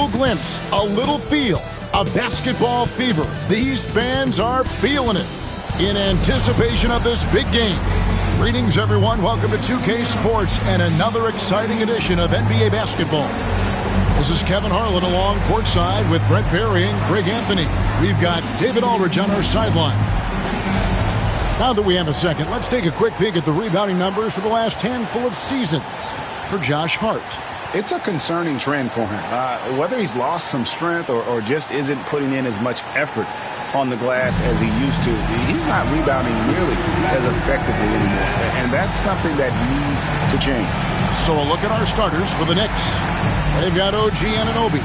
little glimpse, a little feel of basketball fever. These fans are feeling it in anticipation of this big game. Greetings, everyone. Welcome to 2K Sports and another exciting edition of NBA basketball. This is Kevin Harlan along courtside with Brent Barry and Greg Anthony. We've got David Aldridge on our sideline. Now that we have a second, let's take a quick peek at the rebounding numbers for the last handful of seasons for Josh Hart. It's a concerning trend for him. Whether he's lost some strength or just isn't putting in as much effort on the glass as he used to, he's not rebounding nearly as effectively anymore. And that's something that needs to change. So a look at our starters for the Knicks. They've got OG Anunoby.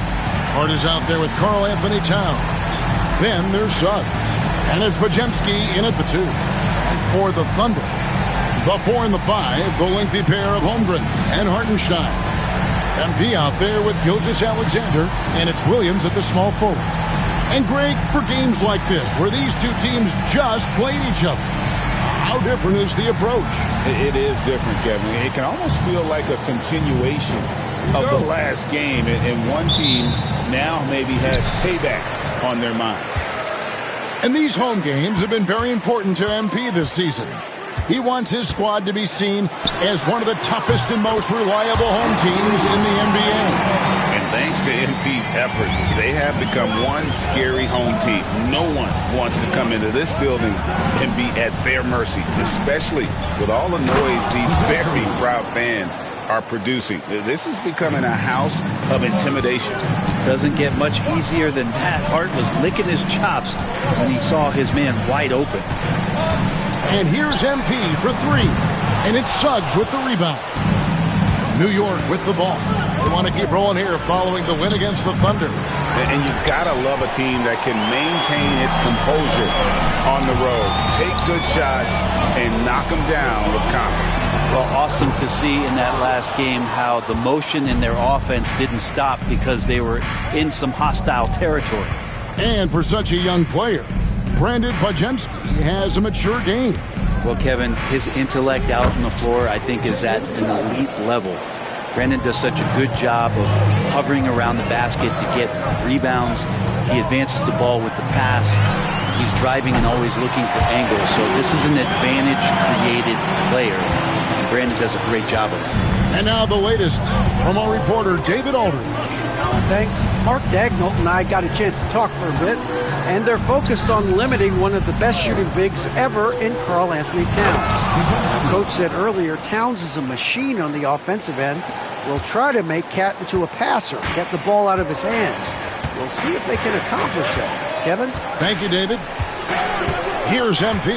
Hart is out there with Karl Anthony Towns. Then there's Suggs. And it's Podziemski in at the 2. And for the Thunder, the 4 and the 5, the lengthy pair of Holmgren and Hartenstein. MP out there with Gilgeous-Alexander, and it's Williams at the small forward. And Greg, for games like this, where these two teams just played each other, how different is the approach? It is different, Kevin. It can almost feel like a continuation of the last game, and one team now maybe has payback on their mind. And these home games have been very important to MP this season. He wants his squad to be seen as one of the toughest and most reliable home teams in the NBA. And thanks to MP's efforts, they have become one scary home team. No one wants to come into this building and be at their mercy, especially with all the noise these very proud fans are producing. This is becoming a house of intimidation. Doesn't get much easier than that. Hart was licking his chops when he saw his man wide open. And here's MP for 3. And it's Suggs with the rebound. New York with the ball. They want to keep rolling here following the win against the Thunder. And you've got to love a team that can maintain its composure on the road. Take good shots and knock them down with confidence. Well, awesome to see in that last game how the motion in their offense didn't stop because they were in some hostile territory. And for such a young player, Brandon Podziemski has a mature game. Well, Kevin, his intellect out on the floor, I think, is at an elite level. Brandon does such a good job of hovering around the basket to get rebounds. He advances the ball with the pass. He's driving and always looking for angles. So this is an advantage-created player. And Brandon does a great job of it. And now the latest from our reporter, David Aldridge. Thanks. Mark Daigneault and I got a chance to talk for a bit, and they're focused on limiting one of the best shooting bigs ever in Karl Anthony Towns. The coach said earlier, Towns is a machine on the offensive end. We'll try to make Cat into a passer, get the ball out of his hands. We'll see if they can accomplish that. Kevin? Thank you, David. Here's MP.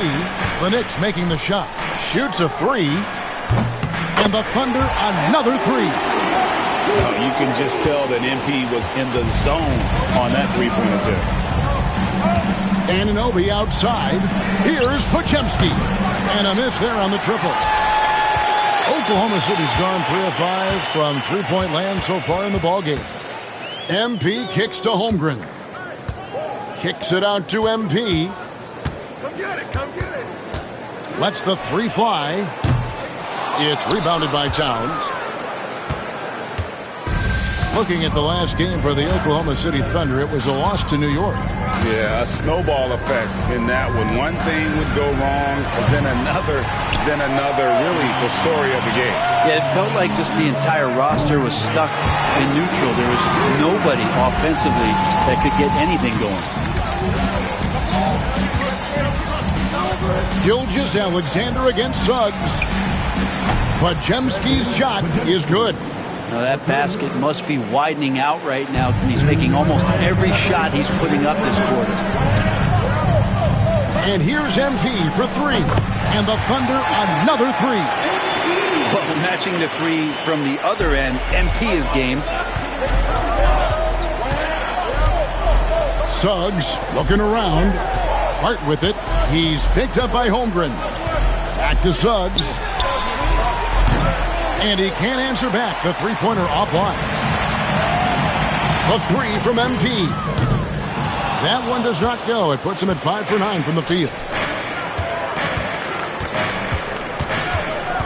The Knicks making the shot. Shoots a 3. And the Thunder another 3. You can just tell that MP was in the zone on that three-point attempt. Anunoby outside. Here's Podziemski. And a miss there on the triple. Oklahoma City's gone 3 of 5 from three-point land so far in the ballgame. MP kicks to Holmgren. Kicks it out to MP. Come get it, come get it. Lets the 3 fly. It's rebounded by Towns. Looking at the last game for the Oklahoma City Thunder, it was a loss to New York. Yeah, a snowball effect in that one. One thing would go wrong, then another, really the story of the game. Yeah, it felt like just the entire roster was stuck in neutral. There was nobody offensively that could get anything going. Gilgeous-Alexander against Suggs. Podziemski's shot is good. Now that basket must be widening out right now. He's making almost every shot he's putting up this quarter. And here's MP for 3. And the Thunder another 3. Well, matching the 3 from the other end, MP is game. Suggs looking around. Hart with it. He's picked up by Holmgren. Back to Suggs. And he can't answer back. The three-pointer offline. The 3 from MP. That one does not go. It puts him at 5 for 9 from the field.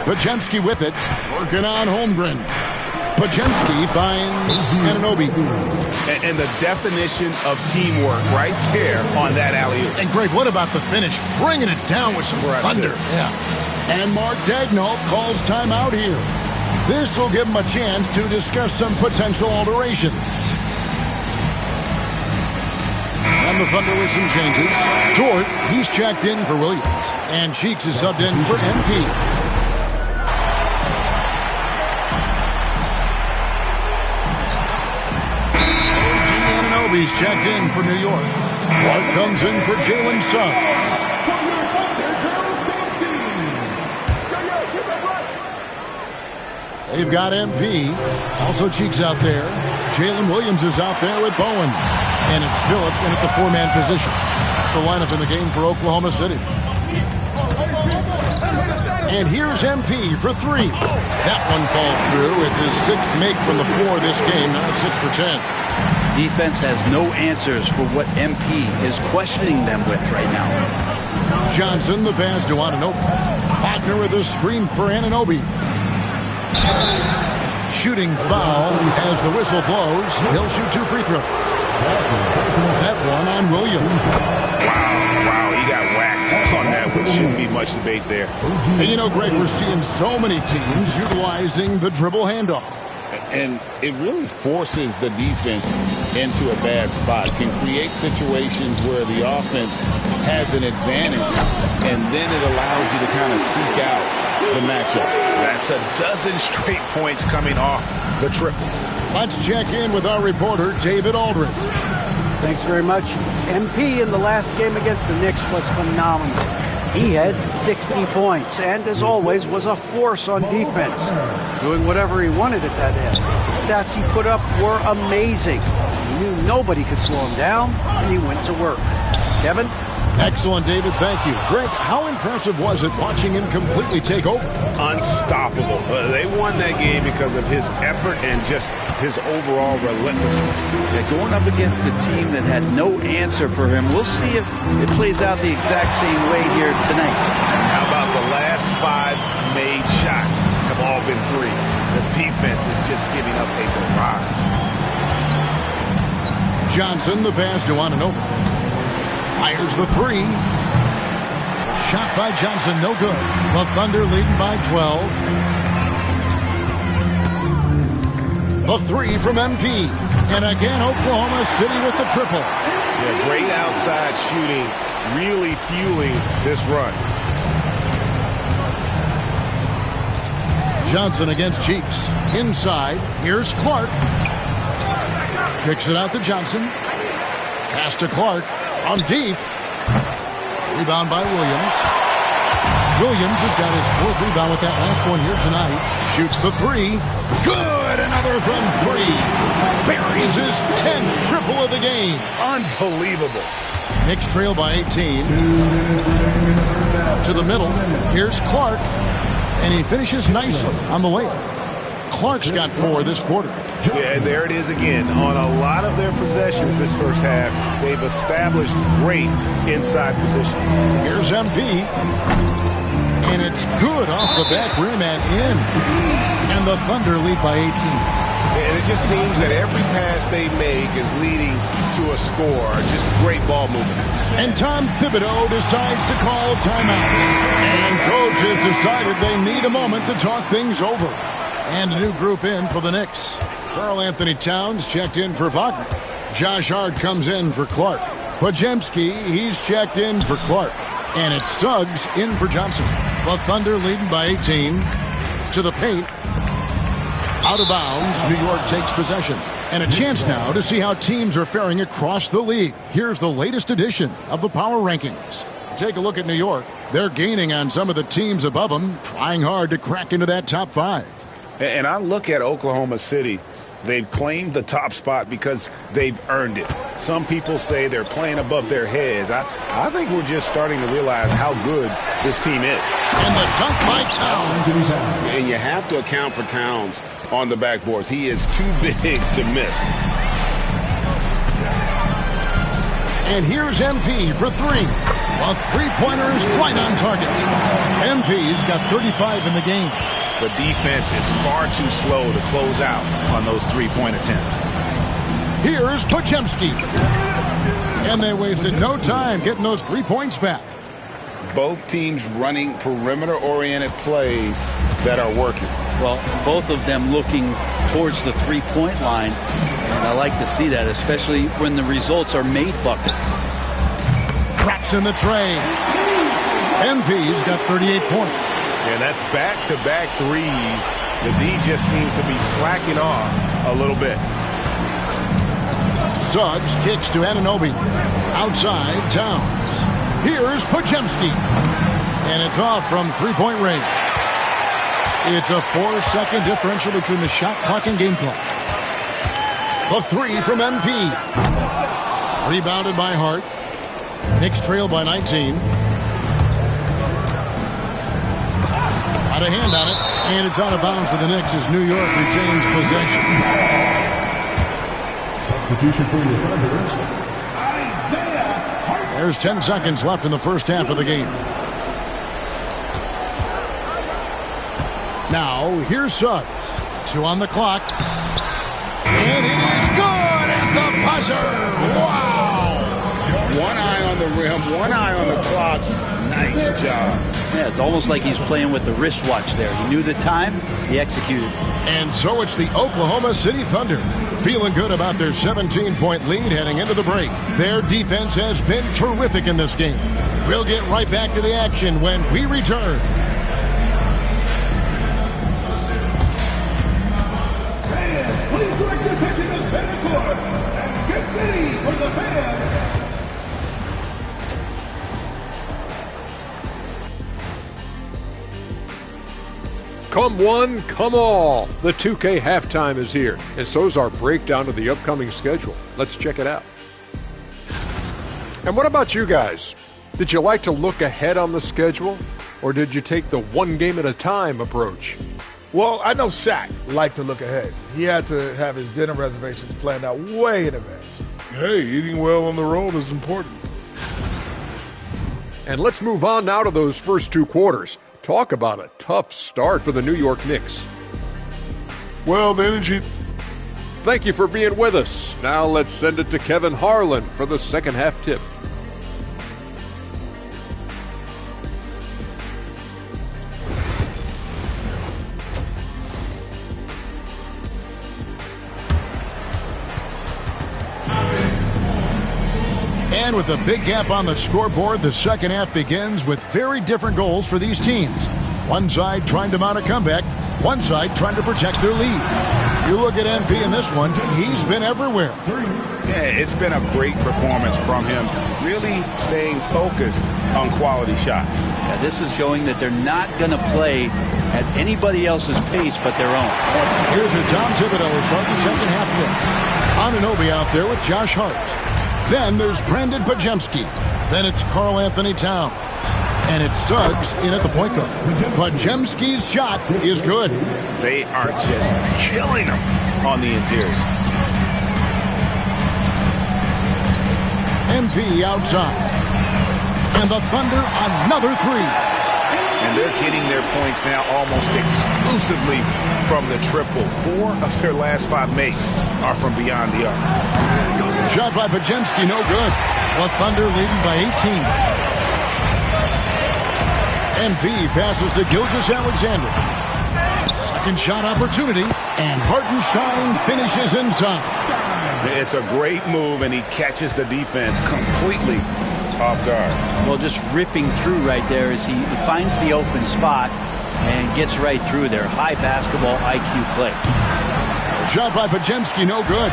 Podziemski with it. Working on Holmgren. Pajemski finds Anunoby. And the definition of teamwork right there on that alley-oop. And Greg, what about the finish? Bringing it down with some thunder. Yeah. And Mark Daigneault calls timeout here. This will give him a chance to discuss some potential alterations. And the Thunder with some changes. Dort, he's checked in for Williams. And Cheeks is subbed in for MP. He's checked in for New York. Clark comes in for Jalen Suggs. They've got MP. Also Cheeks out there. Jalen Williams is out there with Bowen. And it's Phillips in at the four-man position. That's the lineup in the game for Oklahoma City. And here's MP for three. That one falls through. It's his sixth make from the floor this game. Now 6 for 10. Defense has no answers for what MP is questioning them with right now. Johnson, the pass to Anunoby. Wagner with a screen for Anunoby. Shooting foul as the whistle blows. He'll shoot 2 free throws. That one on Williams. Wow, he got whacked on that, which shouldn't be much debate there. And you know, Greg, we're seeing so many teams utilizing the dribble handoff. And it really forces the defense into a bad spot. Can create situations where the offense has an advantage, and then it allows you to kind of seek out the matchup. That's a dozen straight points coming off the triple. Let's check in with our reporter, David Aldridge. Thanks very much. MP in the last game against the Knicks was phenomenal. He had 60 points and, as always, was a force on defense, doing whatever he wanted at that end. The stats he put up were amazing. He knew nobody could slow him down, and he went to work. Kevin? Excellent, David. Thank you. Greg, how impressive was it watching him completely take over? Unstoppable. They won that game because of his effort and just his overall relentlessness. Yeah, going up against a team that had no answer for him. We'll see if it plays out the exact same way here tonight. How about the last 5 made shots have all been threes? The defense is just giving up a barrage. Johnson, the pass to Anunoby. Fires the three. Shot by Johnson, no good. The Thunder leading by 12. The three from MP. And again, Oklahoma City with the triple. Yeah, great outside shooting, really fueling this run. Johnson against Cheeks. Inside, here's Clark. Kicks it out to Johnson. Pass to Clark. On deep. Rebound by Williams. Williams has got his 4th rebound with that last one here tonight. Shoots the three. Good! Another from 3. Buries his 10th triple of the game. Unbelievable. Knicks trail by 18. To the middle. Here's Clark. And he finishes nicely on the layup. Clark's got 4 this quarter. Yeah, and there it is again. On a lot of their possessions this first half, they've established great inside position. Here's MP. And it's good off the back rim and in. And the Thunder lead by 18. And it just seems that every pass they make is leading to a score. Just great ball movement. And Tom Thibodeau decides to call timeout. And coach has decided they need a moment to talk things over. And a new group in for the Knicks. Karl-Anthony Towns checked in for Wagner. Josh Hart comes in for Clark. Pajemski, he's checked in for Clark. And it's Suggs in for Johnson. The Thunder leading by 18. To the paint. Out of bounds, New York takes possession. And a chance now to see how teams are faring across the league. Here's the latest edition of the Power Rankings. Take a look at New York. They're gaining on some of the teams above them, trying hard to crack into that top 5. And I look at Oklahoma City. They've claimed the top spot because they've earned it. Some people say they're playing above their heads. I think we're just starting to realize how good this team is. And the dunk by Towns. And you have to account for Towns on the backboards. He is too big to miss. And here's MP for 3. A three-pointer is right on target. MP's got 35 in the game. The defense is far too slow to close out on those three-point attempts. Here's Podziemski. And they wasted no time getting those 3 points back. Both teams running perimeter-oriented plays that are working. Well, both of them looking towards the three-point line. And I like to see that, especially when the results are made buckets. Drops in the tray. MP's got 38 points. And that's back-to-back threes. The D just seems to be slacking off a little bit. Suggs kicks to Anunoby. Outside, Towns. Here's Podziemski. And it's off from three-point range. It's a 4-second differential between the shot clock and game clock. A three from MP. Rebounded by Hart. Knicks trail by 19. Got a hand on it, and it's out of bounds to the Knicks as New York retains possession. Substitution for the Thunder. There's 10 seconds left in the first half of the game. Now, here's Suggs. 2 on the clock. And it is good at the buzzer. Wow! 1 eye on the rim, 1 eye on the clock. Nice job. Yeah, it's almost like he's playing with the wristwatch there. He knew the time, he executed. And so it's the Oklahoma City Thunder, feeling good about their 17-point lead heading into the break. Their defense has been terrific in this game. We'll get right back to the action when we return. Fans, please direct your attention to center court and get ready for the fans. Come one, come all. The 2K halftime is here, and so's our breakdown of the upcoming schedule. Let's check it out. And what about you guys? Did you like to look ahead on the schedule, or did you take the one game at a time approach? Well, I know Shaq liked to look ahead. He had to have his dinner reservations planned out way in advance. Hey, eating well on the road is important. And let's move on now to those first 2 quarters. Talk about a tough start for the New York Knicks. Well, the energy... Thank you for being with us. Now let's send it to Kevin Harlan for the second half tip. And with a big gap on the scoreboard, the second half begins with very different goals for these teams. One side trying to mount a comeback, one side trying to protect their lead. You look at MP in this one, he's been everywhere. Yeah, it's been a great performance from him, really staying focused on quality shots. Yeah, this is showing that they're not going to play at anybody else's pace but their own. Here's a Tom Thibodeau to start the second half with. Anunoby out there with Josh Hart. Then there's Brandon Podziemski. Then it's Karl Anthony Towns. And it's Suggs in at the point guard. Podziemski's shot is good. They are just killing him on the interior. MP outside. And the Thunder another three. And they're getting their points now almost exclusively from the triple. 4 of their last 5 makes are from beyond the arc. Shot by Podziemski, no good. The Thunder leading by 18. MP passes to Gilgeous-Alexander. Second shot opportunity, and Hartenstein finishes inside. It's a great move, and he catches the defense completely off guard. Well, just ripping through right there as he finds the open spot and gets right through there. High basketball IQ play. Shot by Podziemski, no good.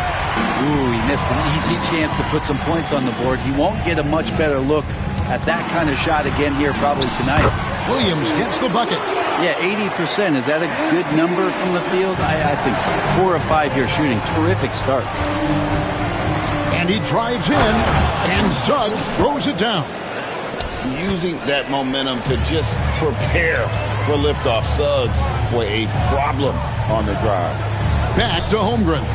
Ooh, he missed an easy chance to put some points on the board. He won't get a much better look at that kind of shot again here probably tonight. Williams gets the bucket. Yeah, 80%. Is that a good number from the field? I think so. 4 of 5 here shooting. Terrific start. And he drives in, and Suggs throws it down. Using that momentum to just prepare for liftoff. Suggs, boy, a problem on the drive. Back to Holmgren.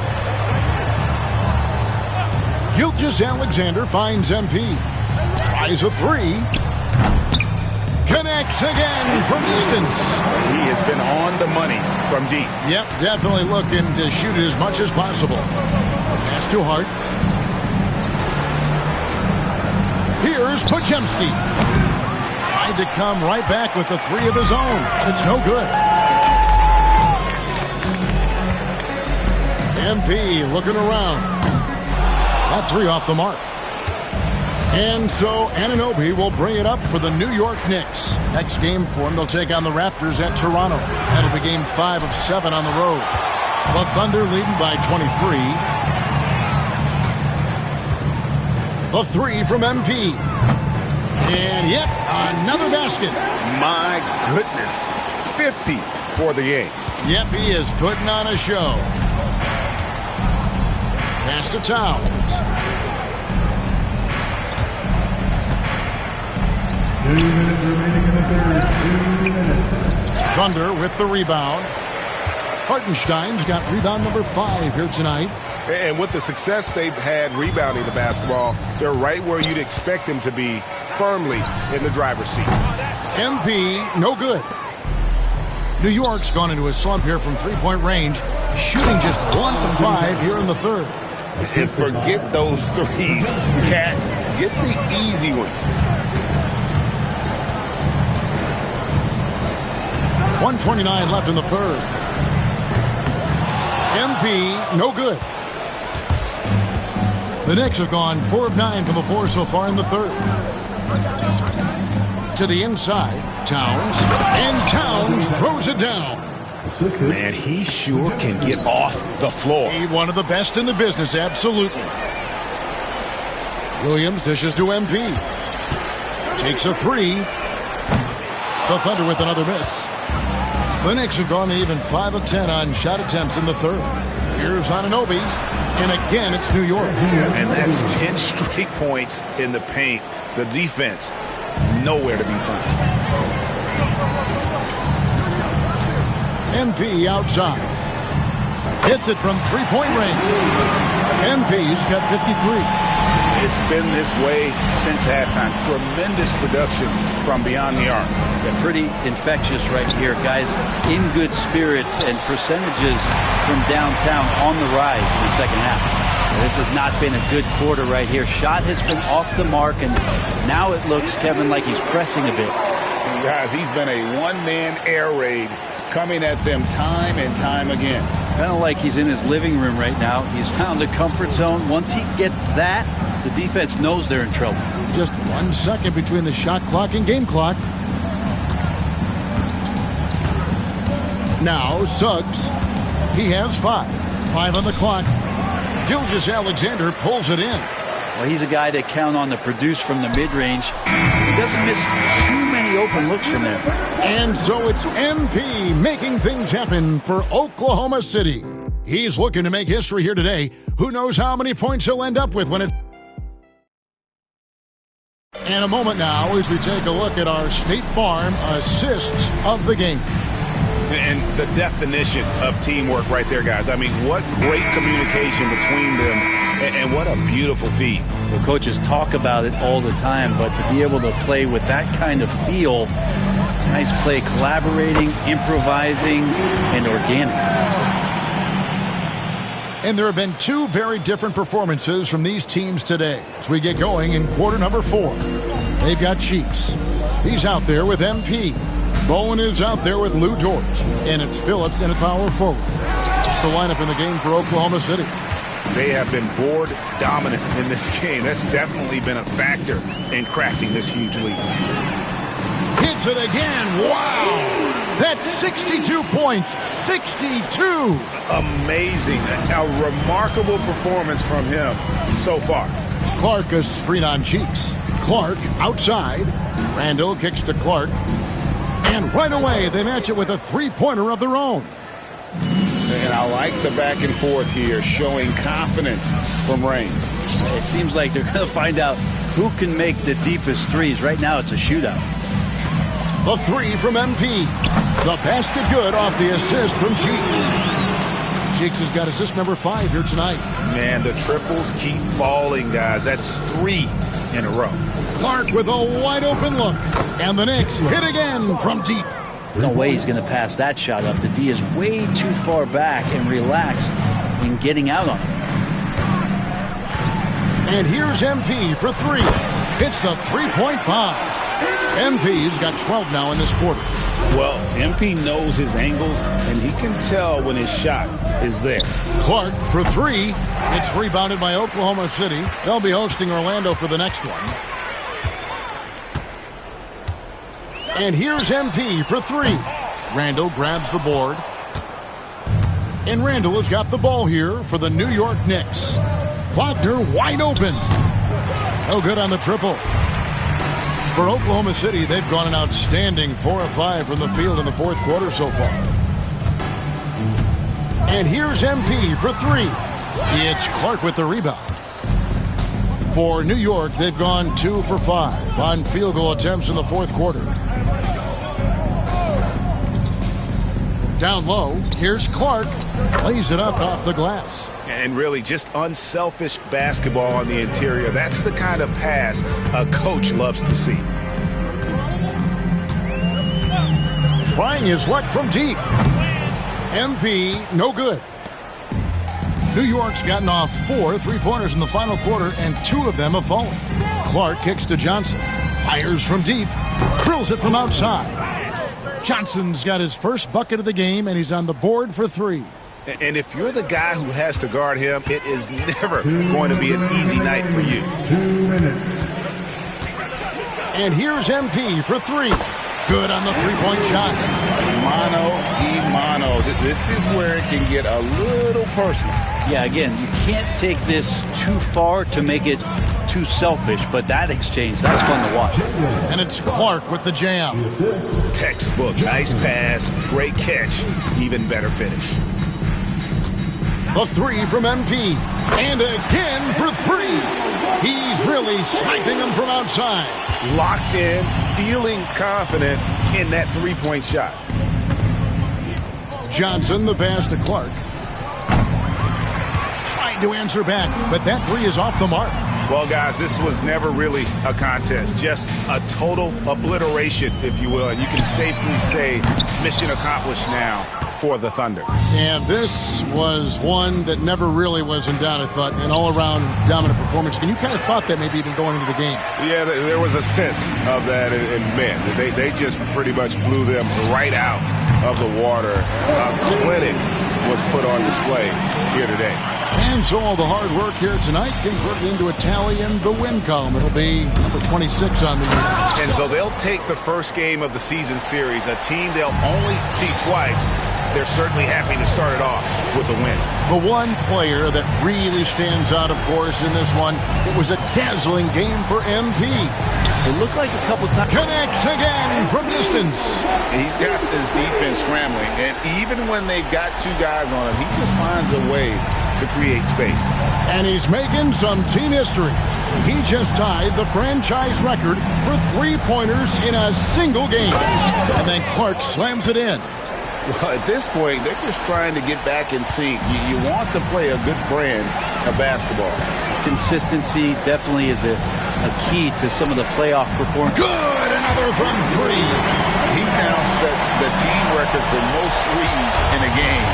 Gilgeous-Alexander finds MP. Tries a three. connects again from distance. He has been on the money from deep. Yep, definitely looking to shoot it as much as possible. Pass to Hart. Here's Podziemski. Tried to come right back with the three of his own. It's no good. MP looking around. That three off the mark. And so Anunoby will bring it up for the New York Knicks. Next game for them, they'll take on the Raptors at Toronto. That'll be game 5 of 7 on the road. The Thunder leading by 23. The three from MP. And yet another basket. My goodness. 50 for the game. Yep, he is putting on a show. Pass to Towns. 2 minutes remaining in the third. 2 minutes. Thunder with the rebound. Hartenstein's got rebound number 5 here tonight. And with the success they've had rebounding the basketball, they're right where you'd expect them to be, firmly in the driver's seat. MP, no good. New York's gone into a slump here from three-point range, shooting just 1 of 5 here in the third. And forget those threes, Cat. Get the easy ones. 1:29 left in the third. MP, no good. The Knicks have gone 4 of 9 from the floor so far in the third. To the inside, Towns. And Towns throws it down. Man, he sure can get off the floor. He one of the best in the business, absolutely. Williams dishes to MP. Takes a three. The Thunder with another miss. The Knicks have gone even 5 of 10 on shot attempts in the third. Here's Anunoby. And again, it's New York. And that's 10 straight points in the paint. The defense, nowhere to be found. MP outside. Hits it from three-point range. MP's got 53. It's been this way since halftime. Tremendous production from beyond the arc. They're pretty infectious right here. Guys in good spirits and percentages from downtown on the rise in the second half. This has not been a good quarter right here. Shot has been off the mark, and now it looks, Kevin, like he's pressing a bit. Guys, he's been a one-man air raid coming at them time and time again. Kind of like he's in his living room right now. He's found a comfort zone. Once he gets that, the defense knows they're in trouble. Just 1 second between the shot clock and game clock. Now Suggs. He has 5. 5 on the clock. Gilgeous-Alexander pulls it in. Well, he's a guy that count on to produce from the mid-range. He doesn't miss too many open looks from there. And so it's MP making things happen for Oklahoma City. He's looking to make history here today. Who knows how many points he'll end up with when it's... And a moment now as we take a look at our State Farm assists of the game. And the definition of teamwork right there, guys. I mean, what great communication between them, and what a beautiful feed. The coaches talk about it all the time, but to be able to play with that kind of feel, nice play, collaborating, improvising, and organic. And there have been 2 very different performances from these teams today as we get going in quarter number 4. They've got Cheeks. He's out there with MP. Bowen is out there with Lou George. And it's Phillips and a power forward. That's the lineup in the game for Oklahoma City. They have been board dominant in this game. That's definitely been a factor in crafting this huge lead. Hits it again. Wow. That's 62 points. 62. Amazing. A remarkable performance from him so far. Clark a screen on Cheeks. Clark outside. Randall kicks to Clark. And right away, they match it with a three-pointer of their own. And I like the back and forth here, showing confidence from Rain. It seems like they're going to find out who can make the deepest threes. Right now, it's a shootout. The three from MP. The basket good off the assist from Cheeks. Cheeks has got assist number 5 here tonight. Man, the triples keep falling, guys. That's 3 in a row. Clark with a wide open look. And the Knicks hit again from deep. No way he's going to pass that shot up. The D is way too far back and relaxed in getting out on him. And here's MP for three. Hits the three-point bomb. MP's got 12 now in this quarter. Well, MP knows his angles, and he can tell when his shot is there. Clark for three. It's rebounded by Oklahoma City. They'll be hosting Orlando for the next one. And here's MP for three. Randall grabs the board. And Randall has got the ball here for the New York Knicks. Wagner wide open. No good on the triple. For Oklahoma City, they've gone an outstanding 4 of 5 from the field in the fourth quarter so far. And here's MP for three. It's Clark with the rebound. For New York, they've gone 2 for 5 on field goal attempts in the fourth quarter. Down low, here's Clark. Lays it up off the glass. And really just unselfish basketball on the interior. That's the kind of pass a coach loves to see. Trying his luck from deep. MP, no good. New York's gotten off 4 three-pointers in the final quarter, and 2 of them have fallen. Clark kicks to Johnson. Fires from deep. Drills it from outside. Johnson's got his first bucket of the game, and he's on the board for 3. And if you're the guy who has to guard him, it is never going to be an easy night for you. 2 minutes. And here's MP for 3. Good on the three-point shot. Mano y mano. This is where it can get a little personal. Yeah, again, you can't take this too far to make it too selfish, but that exchange, that's fun to watch. And it's Clark with the jam. Textbook. Nice pass, great catch, even better finish. A 3 from MP. And again for 3. He's really sniping them from outside. Locked in, feeling confident in that three-point shot. Johnson, the pass to Clark. Trying to answer back, but that 3 is off the mark. Well, guys, this was never really a contest. Just a total obliteration, if you will. And you can safely say mission accomplished now for the Thunder. And this was one that never really was in doubt, I thought, an all-around dominant performance. And you kind of thought that maybe even going into the game. Yeah, there was a sense of that in men. They just pretty much blew them right out of the water. A clinic was put on display here today. And so all the hard work here tonight converted into a tally in the win column. It'll be number 26 on the year. And so they'll take the first game of the season series, a team they'll only see twice. They're certainly happy to start it off with a win. The one player that really stands out, of course, in this one, it was a dazzling game for MP. It looked like a couple times. Connects again from distance. He's got this defense scrambling, and even when they've got 2 guys on him, he just finds a way to create space. And he's making some team history. He just tied the franchise record for three-pointers in a single game. And then Clark slams it in. Well, at this point, they're just trying to get back in sync. You want to play a good brand of basketball. Consistency definitely is a key to some of the playoff performance. Good! Another from 3. He's now set the team record for most threes in a game.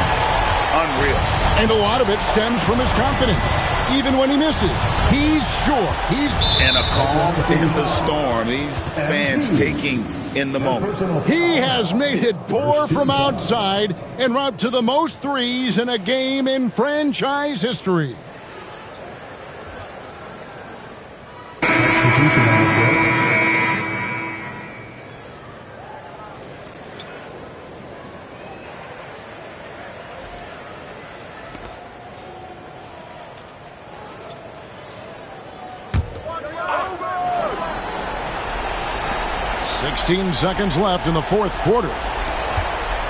Unreal. And a lot of it stems from his confidence. Even when he misses, he's sure he's... And a calm in the storm. These fans taking in the moment. He has made it pour from outside en route to the most threes in a game in franchise history. .16 seconds left in the fourth quarter.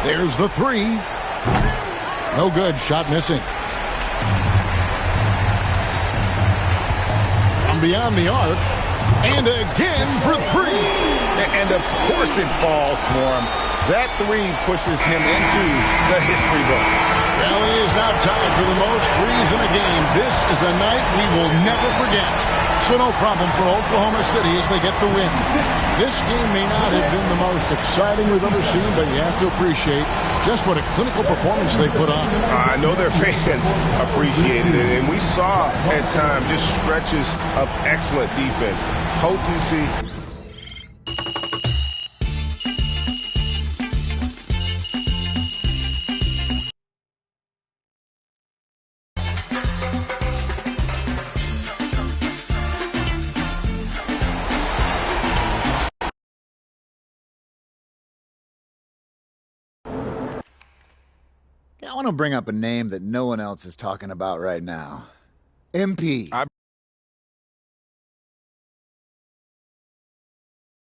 There's the 3. No good. Shot missing. From beyond the arc. And again for 3. And of course it falls for him. That 3 pushes him into the history book. Well, he is now tied for the most threes in a game. This is a night we will never forget. So no problem for Oklahoma City as they get the win. This game may not have been the most exciting we've ever seen, but you have to appreciate just what a clinical performance they put on. I know their fans appreciated it, and we saw at times just stretches of excellent defense, potency. I want to bring up a name that no one else is talking about right now. MP.